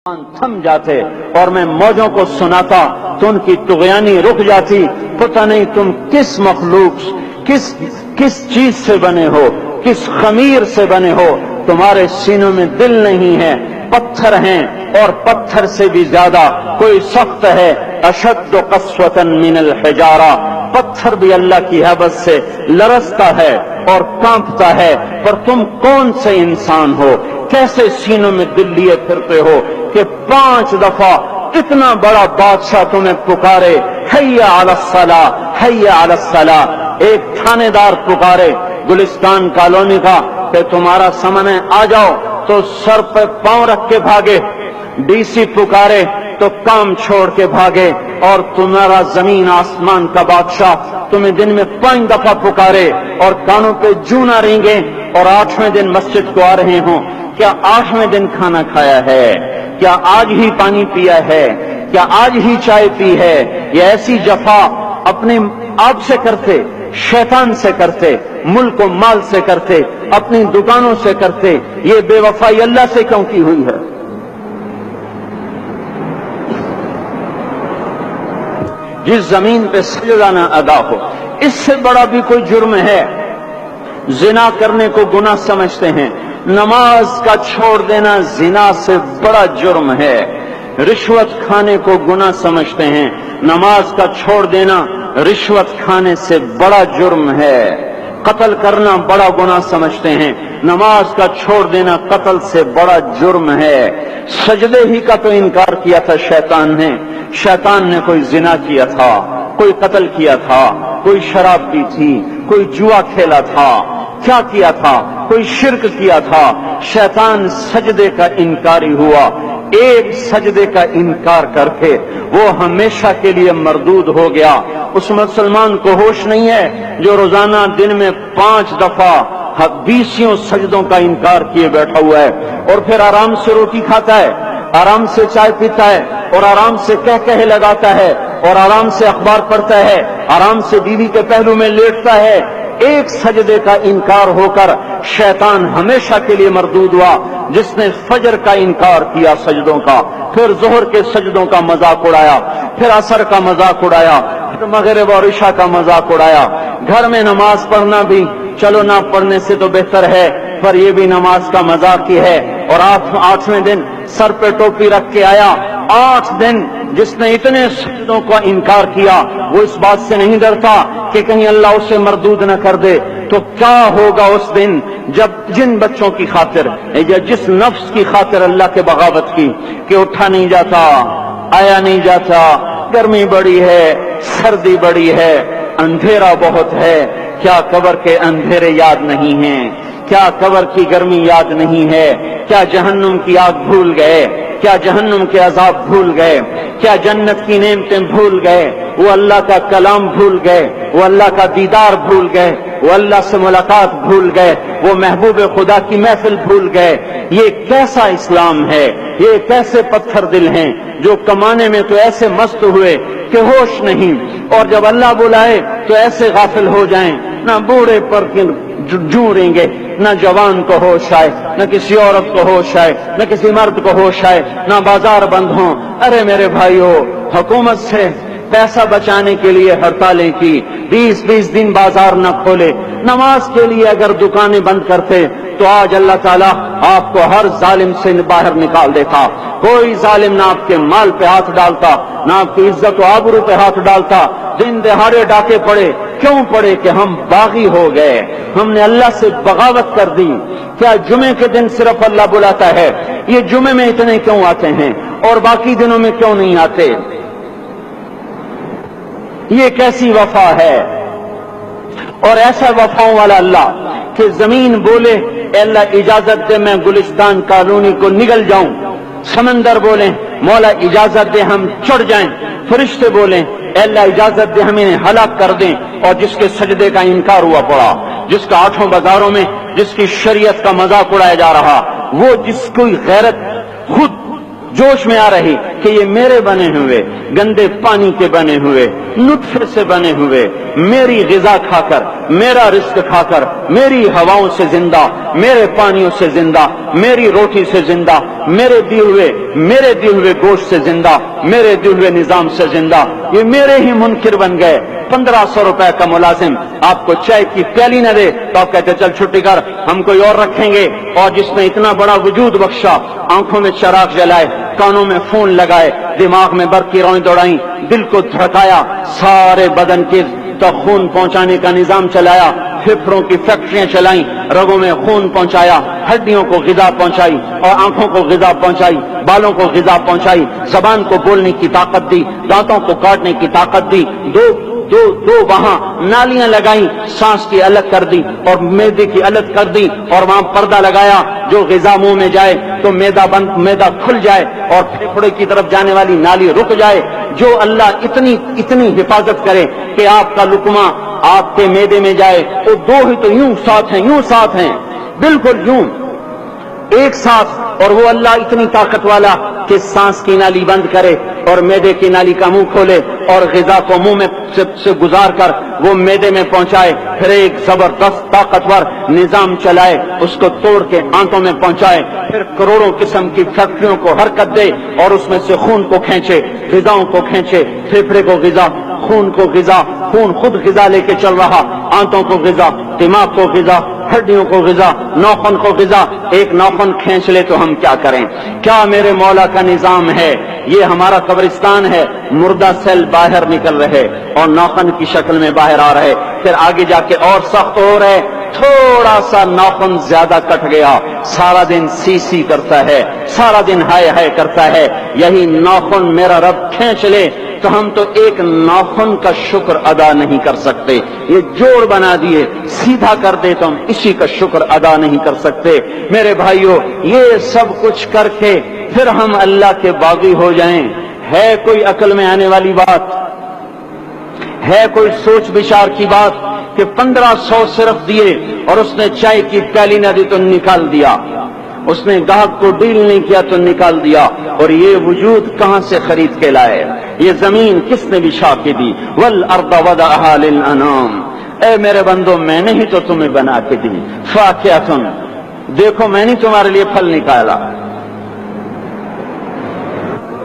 تھم جاتے اور میں موجوں کو سناتا تو ان کی طغیانی رک جاتی. پتہ نہیں تم کس مخلوق کس چیز سے بنے ہو, کس خمیر سے بنے ہو. تمہارے سینوں میں دل نہیں ہے, پتھر ہیں, اور پتھر سے بھی زیادہ کوئی سخت ہے. اشد قسوۃ من الحجارہ, پتھر بھی اللہ کی ہیبت سے لرزتا ہے اور کانپتا ہے. پر تم کون سے انسان ہو, کیسے سینوں میں دل لیے پھرتے ہو کہ 5 دفعہ اتنا بڑا بادشاہ تمہیں پکارے, حی علی الصلاۃ حی علی الصلاۃ. ایک تھانے دار پکارے گلستان کالونی کا کہ تمہارا سمن ہے آ جاؤ, تو سر پہ پاؤں رکھ کے بھاگے. ڈی سی پکارے تو کام چھوڑ کے بھاگے. اور تمہارا زمین آسمان کا بادشاہ تمہیں دن میں 5 دفعہ پکارے اور کانوں پہ جوں نہ رینگے, اور 8ویں دن مسجد کو آ رہے ہوں. کیا 8ویں دن کھانا کھایا ہے؟ کیا آج ہی پانی پیا ہے؟ کیا آج ہی چائے پی ہے؟ یہ ایسی جفا اپنے آپ سے کرتے, شیطان سے کرتے, ملک و مال سے کرتے, اپنی دکانوں سے کرتے. یہ بے وفائی اللہ سے کیوں کی ہوئی ہے؟ جس زمین پہ سجدہ نہ ادا ہو, اس سے بڑا بھی کوئی جرم ہے؟ زنا کرنے کو گناہ سمجھتے ہیں, نماز کا چھوڑ دینا زنا سے بڑا جرم ہے. رشوت کھانے کو گناہ سمجھتے ہیں, نماز کا چھوڑ دینا رشوت کھانے سے بڑا جرم ہے. قتل کرنا بڑا گناہ سمجھتے ہیں, نماز کا چھوڑ دینا قتل سے بڑا جرم ہے. سجدے ہی کا تو انکار کیا تھا شیطان نے. شیطان نے کوئی زنا کیا تھا, کوئی قتل کیا تھا, کوئی شراب پی تھی, کوئی جوا کھیلا تھا, کیا کیا تھا, کوئی شرک کیا تھا. شیطان سجدے کا انکاری ہوا. ایک سجدے کا انکار کر کے وہ ہمیشہ کے لیے مردود ہو گیا. اس مسلمان کو ہوش نہیں ہے جو روزانہ دن میں 5 دفعہ 20 سجدوں کا انکار کیے بیٹھا ہوا ہے, اور پھر آرام سے روٹی کھاتا ہے, آرام سے چائے پیتا ہے, اور آرام سے کہے لگاتا ہے, اور آرام سے اخبار پڑھتا ہے, آرام سے بیوی کے پہلو میں لیٹتا ہے. ایک سجدے کا انکار ہو کر شیطان ہمیشہ کے لیے مردود ہوا. جس نے فجر کا انکار کیا سجدوں کا, پھر ظہر کے سجدوں کا مذاق اڑایا, پھر عصر کا مذاق اڑایا, پھر مغرب اور عشاء کا مذاق اڑایا. گھر میں نماز پڑھنا بھی چلو نہ پڑھنے سے تو بہتر ہے, پر یہ بھی نماز کا مذاق ہی ہے. اور 8ویں دن سر پہ ٹوپی رکھ کے آیا. 8 دن جس نے اتنے سجدوں کا انکار کیا, وہ اس بات سے نہیں ڈرتا کہ کہیں اللہ اسے مردود نہ کر دے. تو کیا ہوگا اس دن جب جن بچوں کی خاطر یا جس نفس کی خاطر اللہ کے بغاوت کی کہ اٹھا نہیں جاتا, آیا نہیں جاتا, گرمی بڑی ہے, سردی بڑی ہے, اندھیرا بہت ہے. کیا قبر کے اندھیرے یاد نہیں ہیں؟ کیا قبر کی گرمی یاد نہیں ہے؟ کیا جہنم کی آگ بھول گئے؟ کیا جہنم کے عذاب بھول گئے؟ کیا جنت کی نعمتیں بھول گئے؟ وہ اللہ کا کلام بھول گئے, وہ اللہ کا دیدار بھول گئے, وہ اللہ سے ملاقات بھول گئے, وہ محبوب خدا کی محفل بھول گئے. یہ کیسا اسلام ہے؟ یہ کیسے پتھر دل ہیں جو کمانے میں تو ایسے مست ہوئے کہ ہوش نہیں, اور جب اللہ بلائے تو ایسے غافل ہو جائیں, نہ بوڑھے پر جوں گے, نہ جوان کو ہوش آئے, نہ کسی عورت کو ہوش آئے, نہ کسی مرد کو ہوش آئے, نہ بازار بند ہوں. ارے میرے بھائیو, حکومت سے پیسہ بچانے کے لیے ہڑتالیں کی, 20 دن بازار نہ کھولے. نماز کے لیے اگر دکانیں بند کرتے تو آج اللہ تعالیٰ آپ کو ہر ظالم سے باہر نکال دیتا. کوئی ظالم نہ آپ کے مال پہ ہاتھ ڈالتا, نہ آپ کی عزت و آبرو پہ ہاتھ ڈالتا. دن دہاڑے ڈاکے پڑے, کیوں پڑے؟ کہ ہم باغی ہو گئے, ہم نے اللہ سے بغاوت کر دی. کیا جمعے کے دن صرف اللہ بلاتا ہے؟ یہ جمعے میں اتنے کیوں آتے ہیں اور باقی دنوں میں کیوں نہیں آتے؟ یہ کیسی وفا ہے؟ اور ایسا وفاؤں والا اللہ کہ زمین بولے اے اللہ اجازت دے میں گلستان کالونی کو نگل جاؤں, سمندر بولیں مولا اجازت دے ہم چڑھ جائیں, فرشتے بولیں اے اللہ اجازت دے ہم انہیں ہلاک کر دیں. اور جس کے سجدے کا انکار ہوا پڑا, جس کا 8 بازاروں میں جس کی شریعت کا مذاق اڑایا جا رہا, وہ جس کوئی غیرت خود جوش میں آ رہی کہ یہ میرے بنے ہوئے گندے پانی کے بنے ہوئے نطفے سے بنے ہوئے میری غذا کھا کر میرا رزق کھا کر میری ہواؤں سے زندہ میرے پانیوں سے زندہ میری روٹی سے زندہ میرے دیے ہوئے گوشت سے زندہ میرے دیے ہوئے نظام سے زندہ یہ میرے ہی منکر بن گئے 1500 روپے کا ملازم آپ کو چائے کی پیالی نہ دے تو آپ کہتے چل چھٹی کر ہم کوئی اور رکھیں گے اور جس نے اتنا بڑا وجود بخشا آنکھوں میں چراغ جلائے کانوں میں فون لگائے دماغ میں برق کی روئیں دوڑائیں دل کو دھڑکایا سارے بدن کے تک خون پہنچانے کا نظام چلایا پھیپھڑوں کی فیکٹریاں چلائیں رگوں میں خون پہنچایا ہڈیوں کو غذا پہنچائی اور آنکھوں کو غذا پہنچائی بالوں کو غذا پہنچائی زبان کو بولنے کی طاقت دی دانتوں کو کاٹنے کی طاقت دی دو وہاں نالیاں لگائیں سانس کی الگ کر دی اور معدے کی الگ کر دی اور وہاں پردہ لگایا جو غذا منہ میں جائے تو معدہ کھل جائے اور پھیپھڑے کی طرف جانے والی نالی رک جائے جو اللہ اتنی حفاظت کرے کہ آپ کا لقمہ آپ کے معدے میں جائے وہ دو ہی تو یوں ساتھ ہیں بالکل یوں ایک ساتھ اور وہ اللہ اتنی طاقت والا کہ سانس کی نالی بند کرے اور معدے کی نالی کا منہ کھولے اور غذا کو منہ میں سے گزار کر وہ معدے میں پہنچائے پھر ایک زبردست طاقتور نظام چلائے اس کو توڑ کے آنتوں میں پہنچائے پھر کروڑوں قسم کی فیکٹریوں کو حرکت دے اور اس میں سے خون کو کھینچے غذاؤں کو کھینچے پھیپھڑے کو غذا خون کو غذا خون خود غذا لے کے چل رہا آنتوں کو غذا دماغ کو غذا ہڈیوں کو غذا ناخن کو غذا ایک ناخن کھینچ لے تو ہم کیا کریں کیا میرے مولا کا نظام ہے یہ ہمارا قبرستان ہے مردہ سیل باہر نکل رہے اور ناخن کی شکل میں باہر آ رہے پھر آگے جا کے اور سخت ہو رہے تھوڑا سا ناخن زیادہ کٹ گیا سارا دن سی کرتا ہے سارا دن ہائے کرتا ہے یہی ناخن میرا رب کھینچ لے تو ہم تو ایک ناخن کا شکر ادا نہیں کر سکتے یہ جوڑ بنا دیے سیدھا کر دے تو ہم اسی کا شکر ادا نہیں کر سکتے میرے بھائیوں یہ سب کچھ کر کے پھر ہم اللہ کے باغی ہو جائیں ہے کوئی عقل میں آنے والی بات ہے کوئی سوچ بچار کی بات کہ 1500 صرف دیے اور اس نے چائے کی پیالی نہ دی تو نکال دیا اس نے گاہک کو ڈیل نہیں کیا تو نکال دیا اور یہ وجود کہاں سے خرید کے لائے یہ زمین کس نے بچھا کے دی والارض وضعها للانام اے میرے بندو میں نے ہی تو تمہیں بنا کے دی فاکہۃ دیکھو میں نے تمہارے لیے پھل نکالا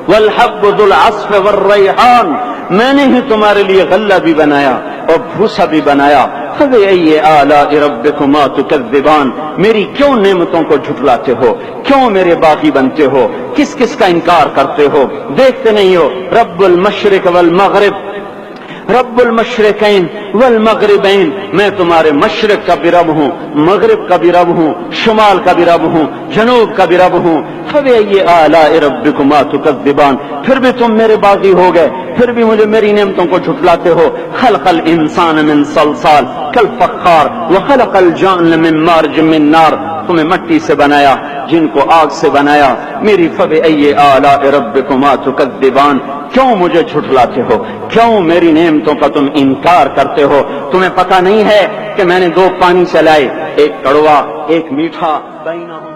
والحب ذو العصف والریحان میں نے ہی تمہارے لیے غلہ بھی بنایا اور بھوسا بھی بنایا فبأي آلاء ربكما تكذبان میری کیوں نعمتوں کو جھٹلاتے ہو کیوں میرے باغی بنتے ہو کس کس کا انکار کرتے ہو دیکھتے نہیں ہو رب المشرق والمغرب رب المشرقین والمغربین میں تمہارے مشرق کا بھی رب ہوں مغرب کا بھی رب ہوں شمال کا بھی رب ہوں جنوب کا بھی رب ہوں فبأي آلاء ربكما تكذبان پھر بھی تم میرے باغی ہو گئے پھر بھی مجھے میری نعمتوں کو جھٹلاتے ہو خلق الانسان من صلصال کالفخار وخلق الجان من مارج من نار تمہیں مٹی سے بنایا جن کو آگ سے بنایا میری فبأي آلاء ربكما تكذبان کیوں مجھے جھٹلاتے ہو کیوں میری نعمتوں کا تم انکار کرتے ہو تمہیں پتہ نہیں ہے کہ میں نے دو پانی چلائے ایک کڑوا ایک میٹھا بینہما